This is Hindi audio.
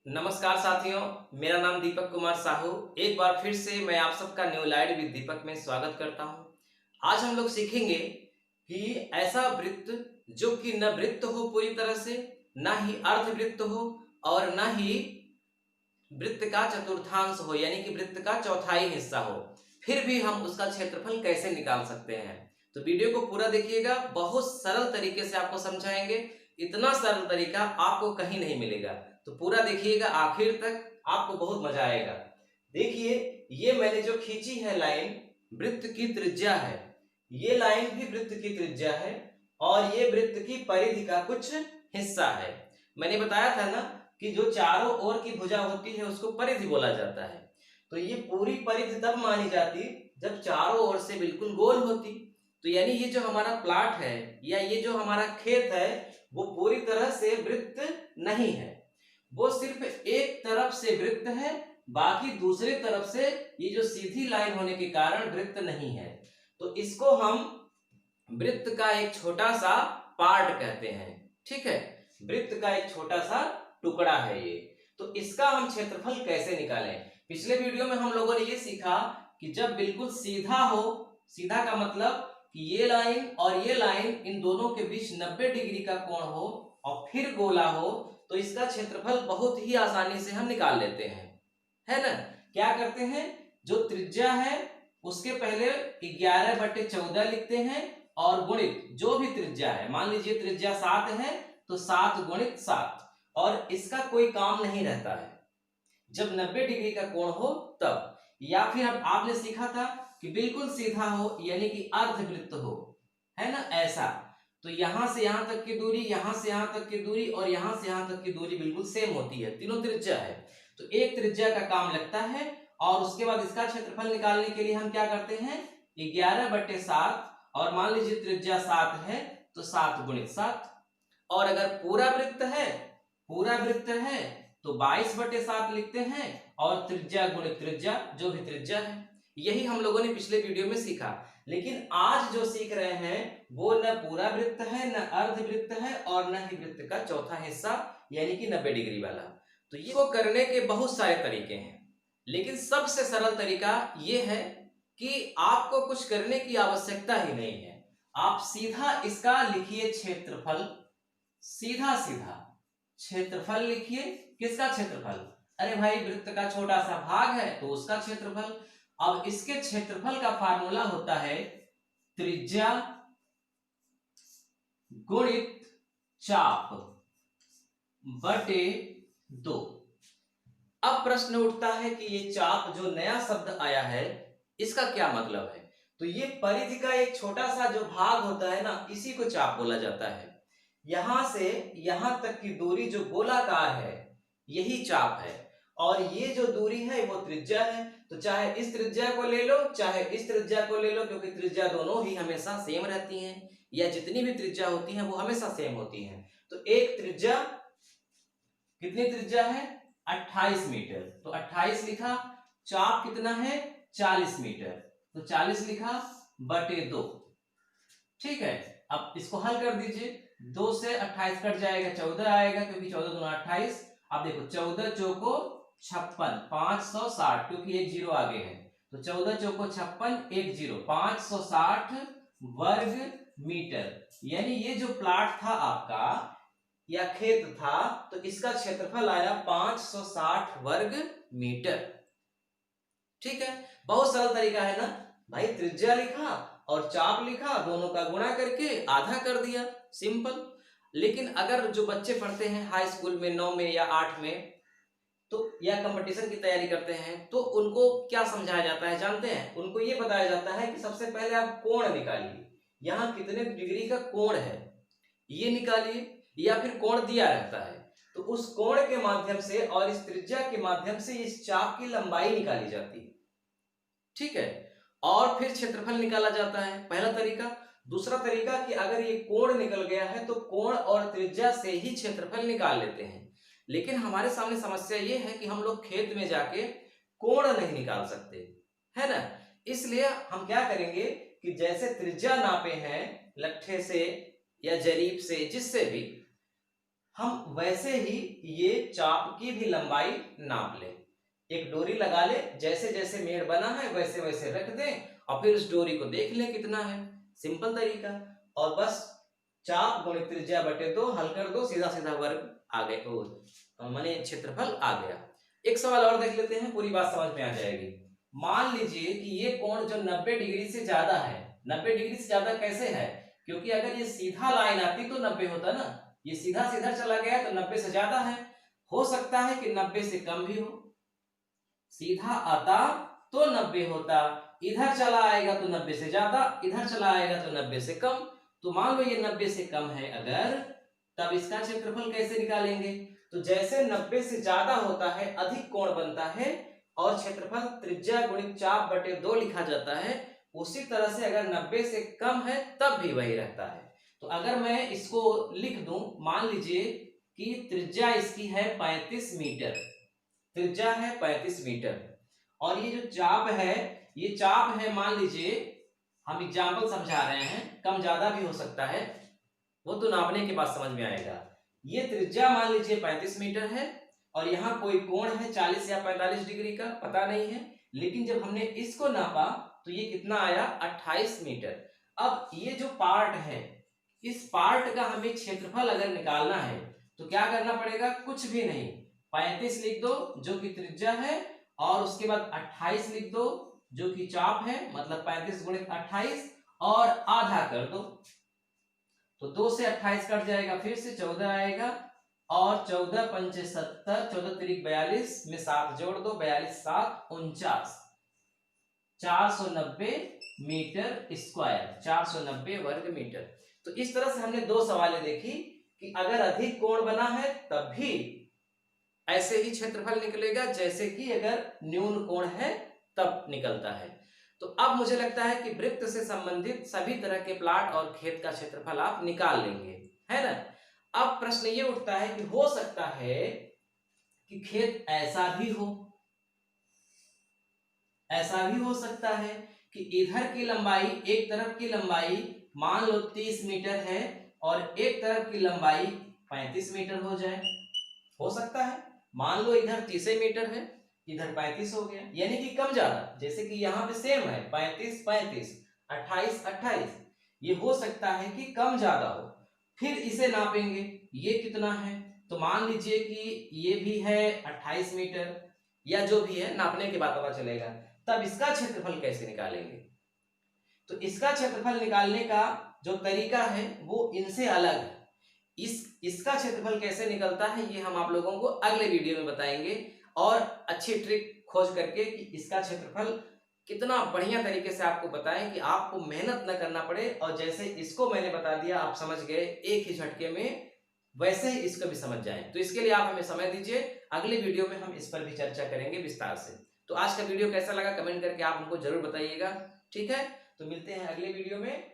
नमस्कार साथियों, मेरा नाम दीपक कुमार साहू। एक बार फिर से मैं आप सबका न्यू लाइट विद दीपक में स्वागत करता हूं। आज हम लोग सीखेंगे कि ऐसा वृत्त जो कि न वृत्त हो पूरी तरह से, ना ही अर्धवृत्त हो और ना ही वृत्त का चतुर्थांश हो, यानी कि वृत्त का चौथाई हिस्सा हो, फिर भी हम उसका क्षेत्रफल कैसे निकाल सकते हैं। तो वीडियो को पूरा देखिएगा, बहुत सरल तरीके से आपको समझाएंगे। इतना सरल तरीका आपको कहीं नहीं मिलेगा, तो पूरा देखिएगा आखिर तक, आपको बहुत मजा आएगा। देखिए, ये मैंने जो खींची है लाइन, वृत्त की त्रिज्या है। ये लाइन भी वृत्त की त्रिज्या है और ये वृत्त की परिधि का कुछ हिस्सा है। मैंने बताया था ना कि जो चारों ओर की भुजा होती है उसको परिधि बोला जाता है। तो ये पूरी परिधि तब मानी जाती जब चारों ओर से बिल्कुल गोल होती। तो यानी ये जो हमारा प्लाट है या ये जो हमारा खेत है वो पूरी तरह से वृत्त नहीं है, वो सिर्फ एक तरफ से वृत्त है, बाकी दूसरे तरफ से ये जो सीधी लाइन होने के कारण वृत्त नहीं है। तो इसको हम वृत्त का एक छोटा सा पार्ट कहते हैं। ठीक है, वृत्त का एक छोटा सा टुकड़ा है ये। तो इसका हम क्षेत्रफल कैसे निकालें। पिछले वीडियो में हम लोगों ने ये सीखा कि जब बिल्कुल सीधा हो, सीधा का मतलब कि ये लाइन और ये लाइन, इन दोनों के बीच 90 डिग्री का कोण हो और फिर गोला हो, तो इसका क्षेत्रफल बहुत ही आसानी से हम निकाल लेते हैं, है ना। क्या करते हैं, जो त्रिज्या है उसके पहले 11/14 लिखते हैं और गुणित जो भी त्रिज्या है, मान लीजिए त्रिज्या 7 है तो 7 गुणित 7, और इसका कोई काम नहीं रहता है जब 90 डिग्री का कोण हो तब। या फिर अब आपने सीखा था कि बिल्कुल सीधा हो यानी कि अर्धवृत्त हो, है ना, ऐसा। तो यहां से यहां तक की दूरी, यहां से यहां तक की दूरी और यहां से यहां तक की दूरी बिल्कुल सेम होती है, तीनों त्रिज्या है। तो एक त्रिज्या का काम लगता है और उसके बाद इसका क्षेत्रफल निकालने के लिए हम क्या करते हैं, 11/7, और मान लीजिए त्रिज्या 7 है तो 7 गुणित 7। और अगर पूरा वृत्त है, पूरा वृत्त है तो 22/7 लिखते हैं और त्रिज्या गुणित त्रिज्या जो भी त्रिज्या है। यही हम लोगों ने पिछले वीडियो में सीखा। लेकिन आज जो सीख रहे हैं वो न पूरा वृत्त है, न अर्धवृत्त है और न ही वृत्त का चौथा हिस्सा यानी कि 90 डिग्री वाला। तो ये को करने के बहुत सारे तरीके हैं, लेकिन सबसे सरल तरीका ये है कि आपको कुछ करने की आवश्यकता ही नहीं है। आप सीधा इसका लिखिए क्षेत्रफल, सीधा सीधा क्षेत्रफल लिखिए। किसका क्षेत्रफल, अरे भाई वृत्त का छोटा सा भाग है तो उसका क्षेत्रफल। अब इसके क्षेत्रफल का फार्मूला होता है त्रिज्या गुणित चाप बटे 2। अब प्रश्न उठता है कि ये चाप जो नया शब्द आया है इसका क्या मतलब है। तो ये परिधि का एक छोटा सा जो भाग होता है ना, इसी को चाप बोला जाता है। यहां से यहां तक की दूरी जो गोलाकार है यही चाप है, और ये जो दूरी है वो त्रिज्या है। तो चाहे इस त्रिज्या को ले लो चाहे इस त्रिज्या को ले लो, क्योंकि त्रिज्या दोनों ही हमेशा सेम रहती हैं, या जितनी भी त्रिज्या होती हैं वो हमेशा सेम होती हैं। तो एक त्रिज्या, कितनी त्रिज्या है, 28 मीटर, तो 28 लिखा। चाप कितना है, 40 मीटर, तो 40 लिखा बटे 2। ठीक है, अब इसको हल कर दीजिए। 2 से 28 कट जाएगा, 14 आएगा, क्योंकि 14 दूना 28। अब देखो 14 चौको 56, 560, क्योंकि एक जीरो आगे है, तो 14 चौको 56, एक जीरो, 560 वर्ग मीटर। यानी ये जो प्लाट था आपका या खेत था, तो इसका क्षेत्रफल आया 560 वर्ग मीटर। ठीक है, बहुत सरल तरीका है ना भाई। त्रिज्या लिखा और चाप लिखा, दोनों का गुणा करके आधा कर दिया, सिंपल। लेकिन अगर जो बच्चे पढ़ते हैं हाई स्कूल में 9 में या 8 में, तो या कंपटीशन की तैयारी करते हैं, तो उनको क्या समझाया जाता है जानते हैं, उनको ये बताया जाता है कि सबसे पहले आप कोण निकालिए, यहाँ कितने डिग्री का कोण है ये निकालिए, या फिर कोण दिया रहता है तो उस कोण के माध्यम से और इस त्रिज्या के माध्यम से इस चाप की लंबाई निकाली जाती है। ठीक है, और फिर क्षेत्रफल निकाला जाता है, पहला तरीका। दूसरा तरीका कि अगर ये कोण निकल गया है तो कोण और त्रिज्या से ही क्षेत्रफल निकाल लेते हैं। लेकिन हमारे सामने समस्या ये है कि हम लोग खेत में जाके कोण नहीं निकाल सकते, है ना। इसलिए हम क्या करेंगे कि जैसे त्रिज्या नापे हैं लट्ठे से या जरीब से, जिससे भी, हम वैसे ही ये चाप की भी लंबाई नाप लें। एक डोरी लगा ले, जैसे जैसे मेड़ बना है वैसे वैसे रख दें और फिर उस डोरी को देख लें कितना है। सिंपल तरीका। और बस चाप गुणित त्रिज्या बटे 2 हल कर दो, सीधा सीधा वर्ग आ गए, माने क्षेत्रफल आ गया। एक सवाल और देख लेते हैं, पूरी बात समझ में आ जाएगी। मान लीजिए कि ये कोण जो 90 डिग्री से ज्यादा है। 90 डिग्री से ज्यादा कैसे है? क्योंकि अगर ये सीधा लाइन आती तो 90 होता ना, ये सीधा सीधा चला गया तो 90 से ज्यादा है। हो सकता है कि 90 से कम भी हो। सीधा आता तो 90 होता, इधर चला आएगा तो 90 से ज्यादा, इधर चला आएगा तो 90 से कम। तो मान लो ये 90 से कम है अगर, तब इसका क्षेत्रफल कैसे निकालेंगे? तो जैसे 90 से ज्यादा होता है, अधिक कोण बनता है और क्षेत्रफल त्रिज्या गुणित चाप बटे 2 लिखा जाता है, उसी तरह से अगर 90 से कम है तब भी वही रहता है। तो अगर मैं इसको लिख दूं, मान लीजिए कि त्रिज्या इसकी है 35 मीटर, त्रिज्या है 35 मीटर और ये जो चाप है, ये चाप है, मान लीजिए हम एग्जाम्पल समझा रहे हैं, कम ज्यादा भी हो सकता है, वो तो नापने के बाद समझ में आएगा। ये त्रिज्या मान लीजिए 35 मीटर है और यहाँ कोई कोण है 40 या 45 डिग्री का, पता नहीं है, लेकिन जब हमने इसको नापा तो ये कितना आया? 28 मीटर। अब ये जो पार्ट है, इस पार्ट का हमें क्षेत्रफल अगर निकालना है तो क्या करना पड़ेगा? कुछ भी नहीं, 35 लिख दो जो कि त्रिज्या है और उसके बाद 28 लिख दो जो कि चाप है, मतलब 35 गुणित 28 और आधा कर दो। तो 2 से 28 कट जाएगा, फिर से 14 आएगा और 14 पंचे 70, 14 तिरिक 42 में 7 जोड़ दो, 42 7 49, 490 मीटर स्क्वायर, 490 वर्ग मीटर। तो इस तरह से हमने दो सवालें देखी कि अगर अधिक कोण बना है तब भी ऐसे ही क्षेत्रफल निकलेगा जैसे कि अगर न्यून कोण है तब निकलता है। तो अब मुझे लगता है कि वृत्त से संबंधित सभी तरह के प्लाट और खेत का क्षेत्रफल आप निकाल लेंगे, है ना। अब प्रश्न ये उठता है कि हो सकता है कि खेत ऐसा भी हो, ऐसा भी हो सकता है कि इधर की लंबाई, एक तरफ की लंबाई मान लो 30 मीटर है और एक तरफ की लंबाई 35 मीटर हो जाए। हो सकता है, मान लो इधर 30 मीटर है, इधर 35 हो गया, यानी कि कम ज्यादा, जैसे कि यहाँ पे सेम है 35 35, 28 28, ये हो सकता है कि कम ज्यादा हो। फिर इसे नापेंगे, ये कितना है? तो मान लीजिए कि ये भी है 28 मीटर या जो भी है, नापने के बाद पता चलेगा। तब इसका क्षेत्रफल कैसे निकालेंगे? तो इसका क्षेत्रफल निकालने का जो तरीका है वो इनसे अलग है। इसका क्षेत्रफल कैसे निकलता है ये हम आप लोगों को अगले वीडियो में बताएंगे और अच्छी ट्रिक खोज करके कि इसका क्षेत्रफल कितना बढ़िया तरीके से आपको बताएं कि आपको मेहनत न करना पड़े, और जैसे इसको मैंने बता दिया आप समझ गए एक ही झटके में, वैसे ही इसको भी समझ जाएं। तो इसके लिए आप हमें समय दीजिए, अगले वीडियो में हम इस पर भी चर्चा करेंगे विस्तार से। तो आज का वीडियो कैसा लगा कमेंट करके आप हमको जरूर बताइएगा, ठीक है। तो मिलते हैं अगले वीडियो में।